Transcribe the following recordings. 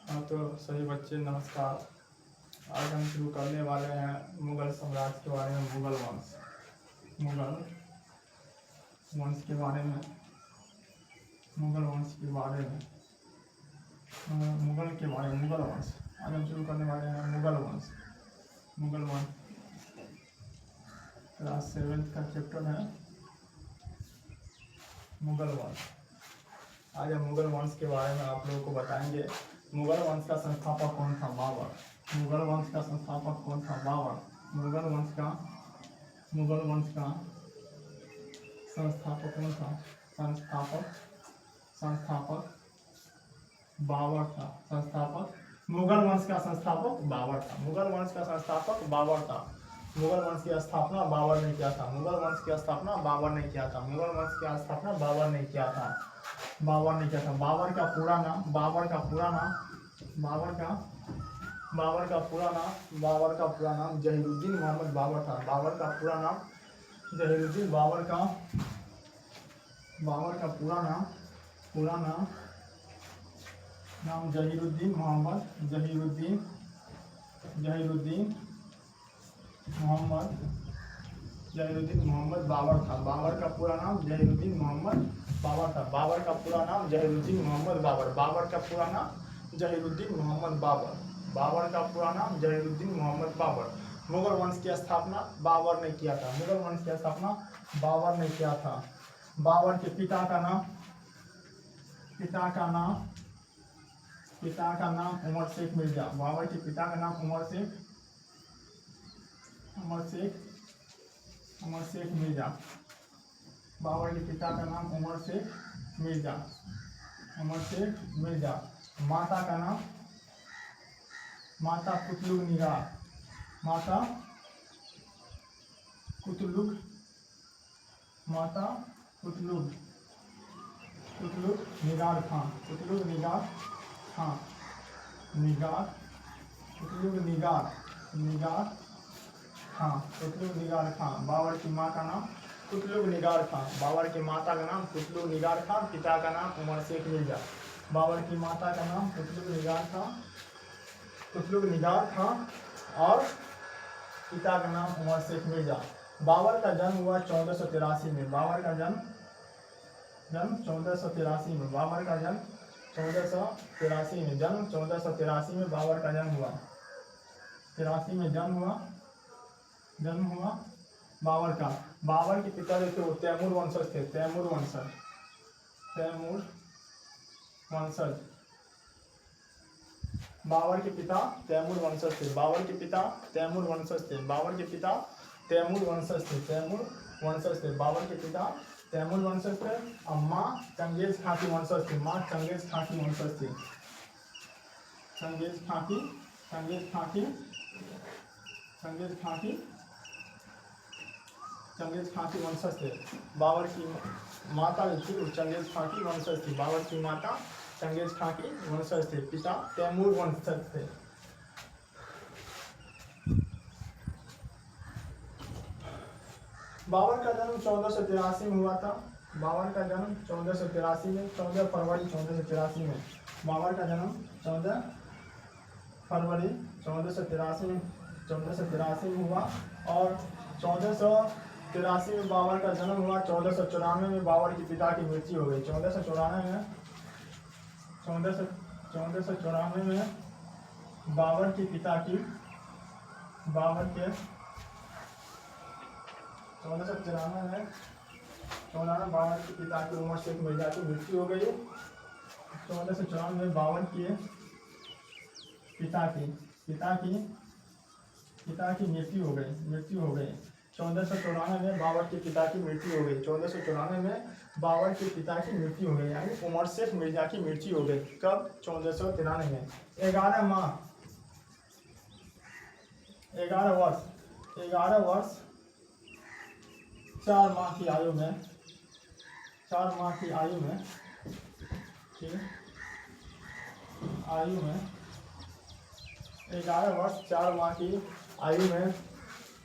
हाँ तो सभी बच्चे नमस्कार। आज हम शुरू करने वाले हैं मुगल साम्राज्य के बारे में। मुगल वंश के बारे में मुगल वंश। आज हम शुरू करने वाले हैं मुगल वंश क्लास 7 का चैप्टर है मुगल वंश। आज हम मुगल वंश के बारे में आप लोगों को बताएंगे। मुगल वंश का संस्थापक कौन था? बाबर। मुगल वंश का संस्थापक कौन था? बाबर। मुगल वंश का संस्थापक कौन था? संस्थापक बाबर था। मुगल वंश का संस्थापक बाबर था। मुगल वंश की स्थापना बाबर ने किया था। बाबर का पूरा नाम जहीरुद्दीन मोहम्मद बाबर था। बाबर का पूरा नाम जहीरुद्दीन मोहम्मद बाबर था। बाबर का पूरा नाम जहीरुद्दीन मोहम्मद बाबर था। बाबर का पूरा नाम जहीरुद्दीन मोहम्मद बाबर। बाबर का पूरा नाम जहीरुद्दीन मोहम्मद बाबर। मुगल वंश की स्थापना बाबर ने किया था। बाबर के पिता का नाम उमर शेख मिर्जा। बाबर के पिता का नाम उमर शेख मिर्जा। बाबर के पिता का नाम उमर शेख मिर्जा। माता कुतलुग निगार। कुतलुग निगार खां। बाबर की माँ का नाम कुतलुग निगार खां। बाबर की माता का नाम कुतलुग निगार खां। पिता का नाम उमर शेख मिर्जा। बाबर की माता का नाम कुतलुग निगार खां और पिता का नाम उमर शेख मिर्जा। बाबर का जन्म हुआ 1483 में। बाबर का जन्म 1483 में। बाबर का जन्म 1483 में। जन्म 1483 में बाबर का जन्म हुआ। 83 में जन्म हुआ बाबर का। बाबर के पिता जो थे वो तैमूर वंशज थे। बाबर के पिता तैमूर वंशज थे। और माँ चंगेज खाकी वंशज थी। चंगेज खाकी वंशज थे। बाबर की माता जो थी वो चंगेज खाकी वंशज थी। पिता तैमूर वंशज थे। बाबर का जन्म 1483 में हुआ था। 14 फरवरी 1483 में। बाबर का जन्म 14 फरवरी 1483 में हुआ और 1483 में बाबर का जन्म हुआ। 1494 में बाबर के पिता की मृत्यु हो गई। 1494 में बाबर के पिता की 1494 बाबर के पिता की उमर शेख मिर्जा की मृत्यु हो गई। 1494 में बाबर के पिता की मृत्यु हो गई। 1494 में बाबर के पिता की मृत्यु हो गई। 1494 में बाबर के पिता की मृत्यु हो गई यानी उमर शेख मिर्जा की मृत्यु हो गई। कब? 1493 में। 11 वर्ष 4 माह की आयु में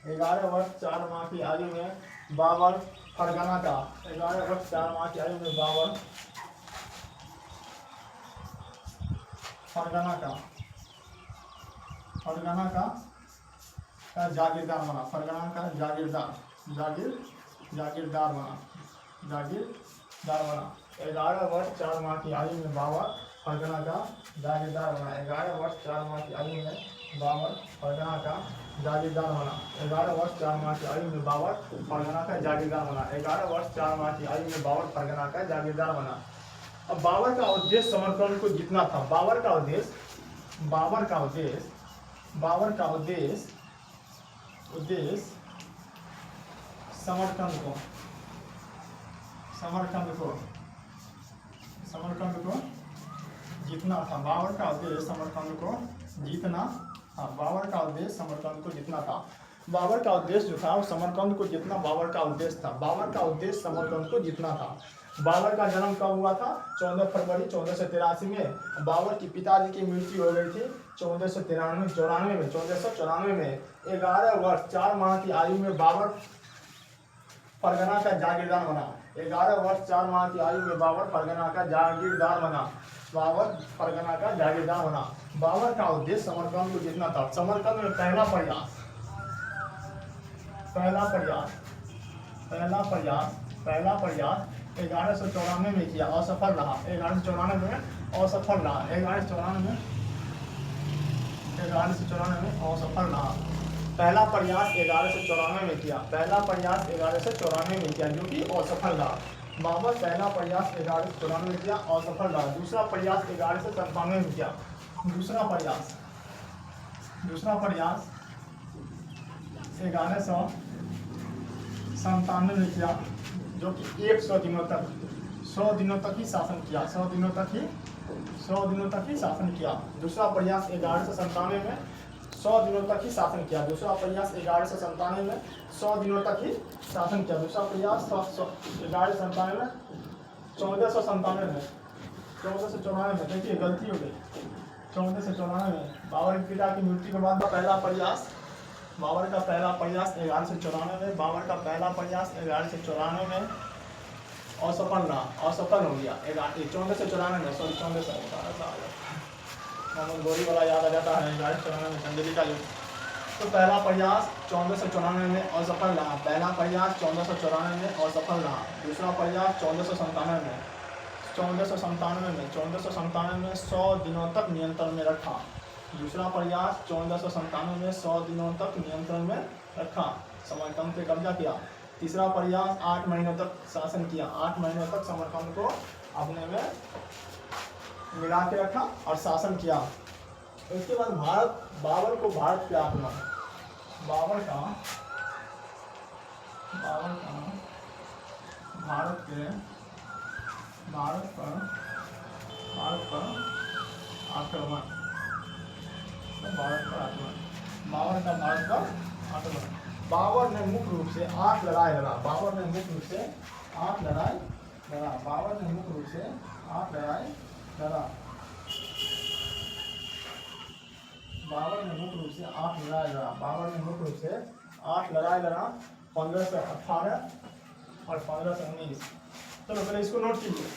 11 वर्ष 4 माह की आयु में बाबर फरगना का 11 वर्ष 4 माह की आयु में बाबर फरगना का जागीरदार बना, फरगना का जागीरदार बना। 11 वर्ष 4 माह की आयु में बाबर फरगना का जागीरदार बना। 11 वर्ष 4 माह की आयु में बाबर फरगना का जागीरदार बना। 11 वर्ष 4 माह की आयु में बाबर फरगना का जागीरदार बना। 11 वर्ष 4 माह की आयु में बाबर फरगना का जागीरदार बना। अब बाबर का उद्देश्य समरकंद को जीतना था। बाबर का उद्देश्य समरकंद को जीतना था। बाबर का उद्देश्य समरकंद को जीतना था। बाबर का उद्देश्य समरकंद को जीतना था। बाबर का उद्देश्य जो था वो समरकंद को जीतना बाबर का उद्देश्य था। बाबर का उद्देश्य समरकंद को जीतना था। बाबर का जन्म कब हुआ था? 14 फरवरी 1483 में। बाबर की पिताजी की मृत्यु हो गई थी 1494 में। 11 वर्ष 4 माह की आयु में बाबर फरगना का जागीरदार बना। 11 वर्ष 4 माह की आयु में बाबर फरगना का जागीरदार बना। बाबर का उद्देश्य समरकंद को जीतना था। समरकंद में पहला प्रयास 1194 में किया, असफल रहा। 1194 में असफल रहा। 1194 में असफल रहा। पहला प्रयास 1194 में किया। जो कि असफल रहा। बाबर पहला प्रयास 1194 में किया, असफल रहा। दूसरा प्रयास 1197 में किया। दूसरा प्रयास 1197 में किया, जो कि 100 दिनों तक ही शासन किया। 100 दिनों तक ही शासन किया। दूसरा प्रयास 1197 में 100 दिनों तक ही शासन किया। दूसरा प्रयास 1197 में 100 दिनों तक ही शासन किया। दूसरा प्रयास 1197 में 1494 में देखिए गलती हो गई। 1494 में बाबर के पिता की मृत्यु के बाद बाबर का पहला प्रयास 1194 में। बाबर का पहला प्रयास 1194 में असफल रहा, असफल हो गया। 1494 में मोहम्मद गौरी वाला याद आ जाता है। 1194 में चंदेरी का युद्ध। तो पहला प्रयास 1494 में असफल रहा। पहला प्रयास 1494 में असफल रहा। दूसरा प्रयास 1497 में 100 दिनों तक नियंत्रण में रखा। दूसरा प्रयास 1497 में 100 दिनों तक नियंत्रण में रखा, समरकंद पे कब्जा किया। तीसरा प्रयास 8 महीनों तक शासन किया। 8 महीनों तक समरकंद को अपने में मिला के रखा और शासन किया। उसके बाद बाबर को भारत पे आक्रमण। बाबर का भारत पर आक्रमण। बाबर ने मुख्य रूप से 8 लड़ाई लड़ा। बाबर ने मुख्य रूप से 8 लड़ाई लड़ा। बाबर ने मुख्य रूप से 8 लड़ाई लड़ा। 1518 और 1519। चलो पहले इसको नोट कीजिए।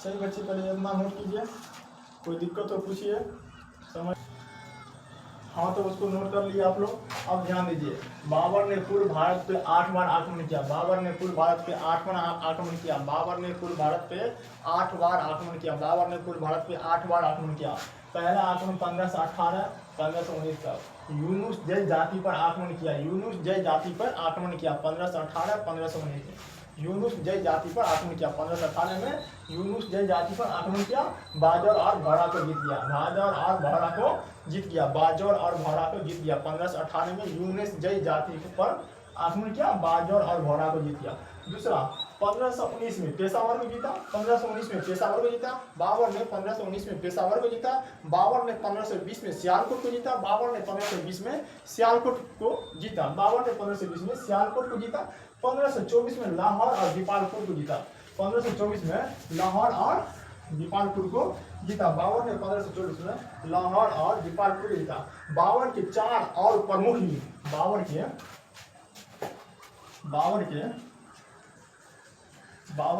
सही बच्चे पहले इतना नोट कीजिए। कोई दिक्कत हो पूछिए, समझ। हाँ तो उसको नोट कर लिया आप लोग। अब ध्यान दीजिए। बाबर ने पूर्व भारत पे 8 बार आक्रमण किया। बाबर ने पूर्व भारत पे 8 बार आक्रमण किया। पहला आक्रमण 1518 1519 तक यूनुस जय जाति पर आक्रमण किया। 1518 1519 यूनुस जय जाति पर आक्रमण किया। 1518 में यूनुस जय जाति पर आक्रमण किया। बाजौर और भौरा को जीत गया। 1518 में यूनुस जय जाति पर आक्रमण किया, बाजौर और भौरा को जीत गया। दूसरा 1519 में पेशावर को जीता। बाबर ने 1519 में पेशावर को जीता। बाबर ने 1520 में सियालकोट को जीता। 1524 में सियालकोट को जीता। 1524 में लाहौर और दीपालपुर को जीता। 1524 में लाहौर और दीपालपुर को जीता। बाबर ने 1524 में लाहौर और दीपालपुर को जीता। बाबर के 4 और प्रमुख युद्ध। बाबर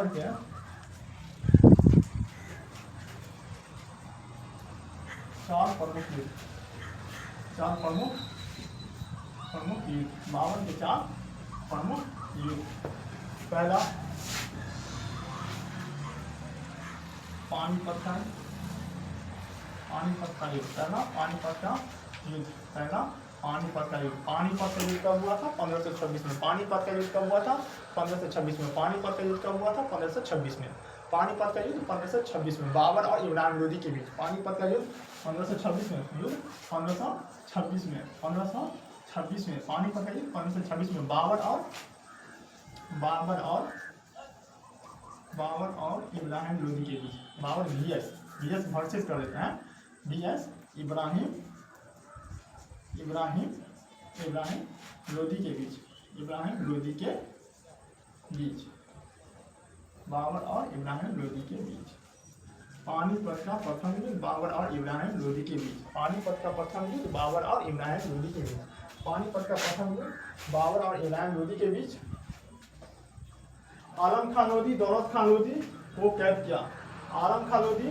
के प्रमुख युद्ध, 4 प्रमुख युद्ध, बाबर के 4 प्रमुख युद्ध। पहला पानीपत का युद्ध, पहला पानीपत का युद्ध, पहला पानीपत का युद्ध। पानीपत का युद्ध कब हुआ था? 1526 में। पानीपत का युद्ध कब हुआ था? 1526 में। पानीपत का युद्ध कब हुआ था? 1526 में। पानीपत का युद्ध 1526 में, बाबर और इब्राहिम लोदी के बीच। पानीपत का युद्ध 1526 में, युद्ध 1526 में, 1526 में। पानीपत का युद्ध 1526 में, बाबर और इब्राहिम लोदी के बीच। बाबर बीएस वर्सेस कर देते हैं, बीएस इब्राहिम लोदी के बीच, इब्राहिम लोदी के बीच, बाबर और इब्राहिम लोदी के बीच। पानीपत का प्रथम युद्ध बाबर और इब्राहिम लोदी के बीच। पानीपत का प्रथम युद्ध बाबर और इब्राहिम लोदी के बीच। पानीपत का प्रथम युद्ध बाबर और इब्राहिम लोदी के बीच। आलम खान लोदी, दौलत खान लोदी को कैद किया। आलम खान लोदी,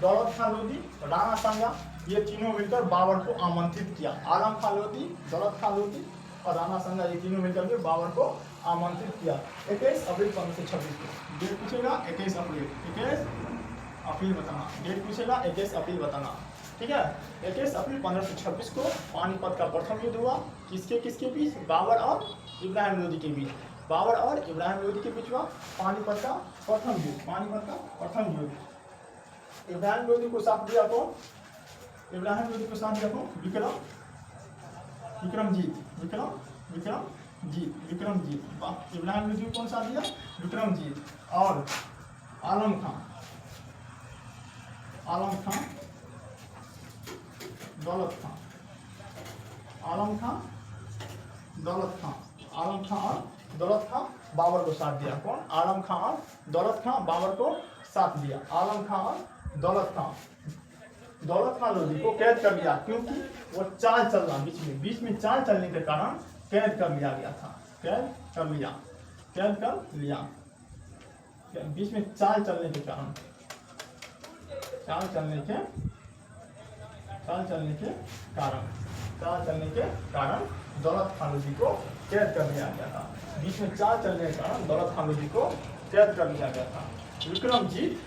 दौलत खान लोदी, राणा सांगा, ये तीनों मिलकर बाबर को आमंत्रित किया। आलम खान लोदी, दौलत खान लोदी और राणा सांगा, ये तीनों मिलकर के बाबर को आमंत्रित किया। 21 अप्रैल 1526 को। डेट पूछेगा 21 अप्रैल बताना। डेट पूछेगा 21 अप्रैल बताना। ठीक है, 21 अप्रैल 1526 को पानीपत का प्रथम युद्ध हुआ। किसके बीच? बाबर और इब्राहिम लोदी के बीच। बाबर और इब्राहिम लोदी के बीच हुआ पानीपत का प्रथम युद्ध। पानीपत का प्रथम युद्ध। इब्राहिम लोदी को साथ दिया कौन? इब्राहिम लोदी को साथ दिया कौन? विक्रमजीत। इब्राहिम लोदी को कौन साथ दिया? विक्रमजीत। और आलम खां, दौलत खां, आलम खां, दौलत खां बाबर को साथ दिया। कौन? आलम खां और दौलत खां बाबर को साथ दिया। आलम खां और दौलत खां लोदी को कैद कर लिया, क्योंकि वो चाल चल रहा बीच में चाल चलने के कारण कैद कर लिया गया था। कैद कर लिया बीच में चाल चलने के कारण दौलत खान लोदी को कैद कर लिया गया था। बीच में चाल चलने के कारण दौलत खान लोदी को कैद कर लिया गया था। विक्रमजीत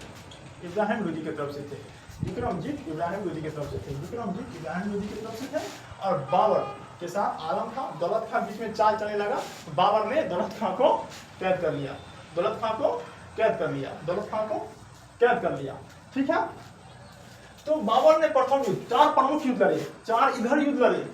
इब्राहिम लोदी की तरफ से थे। विक्रमजीत इब्राहिम लोदी की तरफ से थे। और बाबर के साथ आलम खां, दौलत खां बीच में चाल चलने लगा। बाबर ने दौलत खां को कैद कर लिया। ठीक है, तो बाबर ने प्रथम युद्ध 4 प्रमुख युद्ध लड़े, 4 इधर युद्ध लड़े।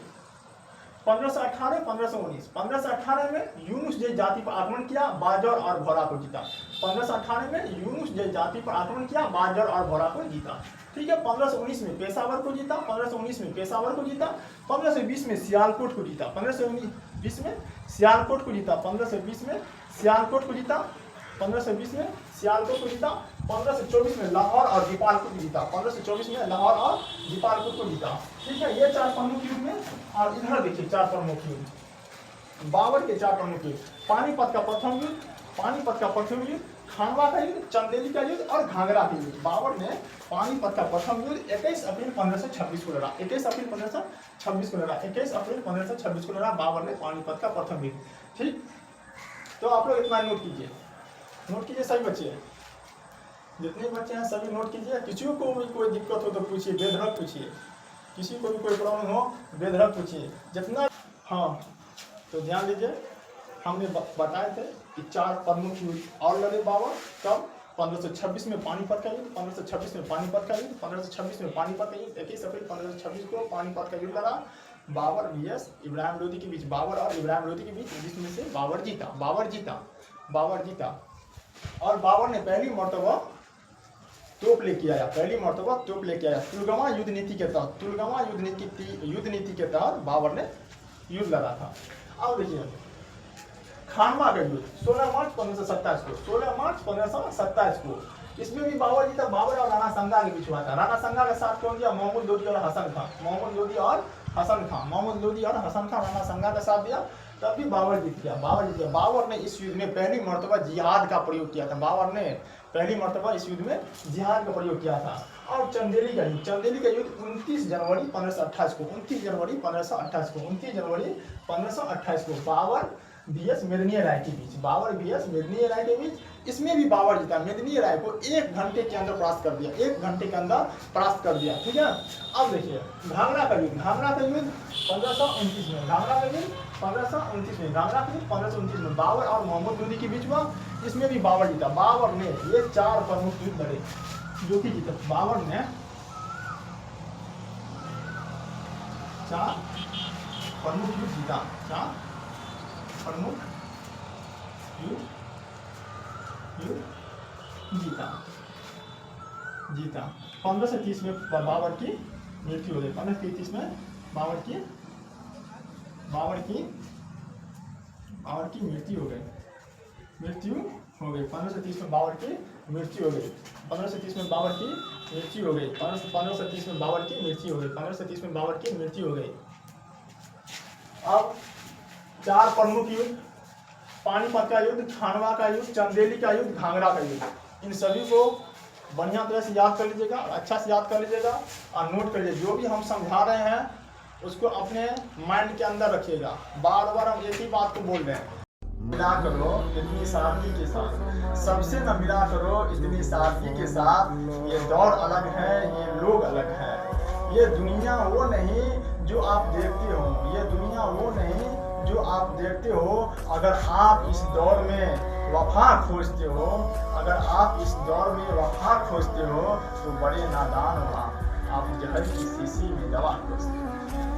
1518, 1519। 1518 में यूनुस जय जाति पर आक्रमण किया, बाजर और भोरा को जीता। 1518 में यूनुस जय जाति पर आक्रमण किया, बाजर और भोरा को जीता। ठीक है, 1519 में पेशावर को जीता। 1520 में 1520 में सियालकोट को जीता। 1520 में सियालकोट को जीता। 1520 में सियालकोट को जीता। 1524 में लाहौर और दीपालपुर को जीता। 1524 में लाहौर और दीपालपुर को जीता। ठीक है, ये 4 प्रमुख युद्ध में। और इधर देखिए 4 प्रमुख युद्ध, बाबर के 4 प्रमुख युद्ध। पानीपत का प्रथम युद्ध, खानवा का युद्ध, चंदेली का युद्ध और घाघरा का युद्ध। बाबर ने पानीपत का प्रथम युद्ध 21 अप्रैल 1526 को लड़ा। 21 अप्रैल 1526 को लड़ा बाबर ने पानीपत का प्रथम युद्ध। ठीक, तो आप लोग इतना नोट कीजिए सभी बच्चे, जितने बच्चे हैं सभी नोट कीजिए। किसी को भी कोई दिक्कत हो तो पूछिए, बेधड़क पूछिए। किसी को भी कोई प्रॉब्लम हो बेधड़क पूछिए, जितना। हाँ, तो ध्यान दीजिए, हमने बताए थे कि 4 प्रमुख युद्ध और लड़े बाबर। कब? 1526 में पानीपत का युद्ध, 1526 में पानीपत का युद्ध, 1526 में पानीपत का युद्ध। 21 अप्रैल 1526 को पानीपत का युद्ध लड़ा बाबर vs इब्राहिम लोदी के बीच। बाबर और इब्राहिम लोदी के बीच, जिसमें से बाबर जीता। और बाबर ने पहली मर्तबा तोप लेके आया। तुलगमा युद्ध नीति के तहत बाबर ने युद्ध लड़ा था। अब देखिए खानवा का युद्ध 16 मार्च 1527 को। इसमें भी बाबर जीता। बाबर और राणा सांगा के बीच हुआ था। राणा सांगा का साथ कौन दिया? मोहम्मद लोदी और हसन खां। राणा सांगा का साथ दिया, तब भी बाबर जीत गया। बाबर ने इस युद्ध में पहली मर्तबा जिहाद का प्रयोग किया था। बाबर ने पहली मर्तबा इस युद्ध में जिहाद का प्रयोग किया था। और चंदेली का युद्ध 29 जनवरी 1528 को 29 जनवरी 1528 को बाबर बीएस मेदिनी राय के बीच, बाबर बीएस मेदिनी राय के बीच, इसमें भी बाबर जीता। मेदिनी राय को 1 घंटे के अंदर परास्त कर दिया, 1 घंटे के अंदर परास्त कर दिया, ठीक है। अब देखिए घाघरा का युद्ध 1529 में, घाघरा का युद्ध 1529 में, घाघरा का युद्ध 1529 में बाबर और मोहम्मद लोदी के बीच हुआ। इसमें भी बाबर जीता। बाबर ने ये 4 प्रमुख युद्ध लड़े जो कि जीता। बाबर ने 4 प्रमुख युद्ध जीता, 4 प्रमुख युद्ध जीता। 1530 में बाबर की मृत्यु हो गई। 1530 में बाबर की मृत्यु हो गई। 1530 में बाबर की मृत्यु हो गई। 1530 में बाबर की मृत्यु हो गई। 1530 में बाबर की मृत्यु हो गई। 1530 में बाबर की मृत्यु हो गई। अब 4 प्रमुख युद्ध, पानीपत का युद्ध, खानवा का युद्ध, चंदेली का युद्ध, घाघरा का युद्ध, इन सभी को बढ़िया तरह से याद कर लीजिएगा, अच्छा से याद कर लीजिएगा और नोट कर लीजिए। जो भी हम समझा रहे हैं उसको अपने माइंड के अंदर रखिएगा। बार बार हम एक ही बात को बोल रहे हैं, मिला करो इतनी सादगी के साथ, सबसे न मिला करो इतनी सादगी के साथ। ये दौर अलग है, ये लोग अलग हैं। ये दुनिया वो नहीं जो आप देखते हो, ये दुनिया वो नहीं जो आप देखते हो। अगर आप इस दौर में वफा खोजते हो, अगर आप इस दौर में वफा खोजते हो तो बड़े नादान हो आप जहर की शीशी में दवा खोजते हो।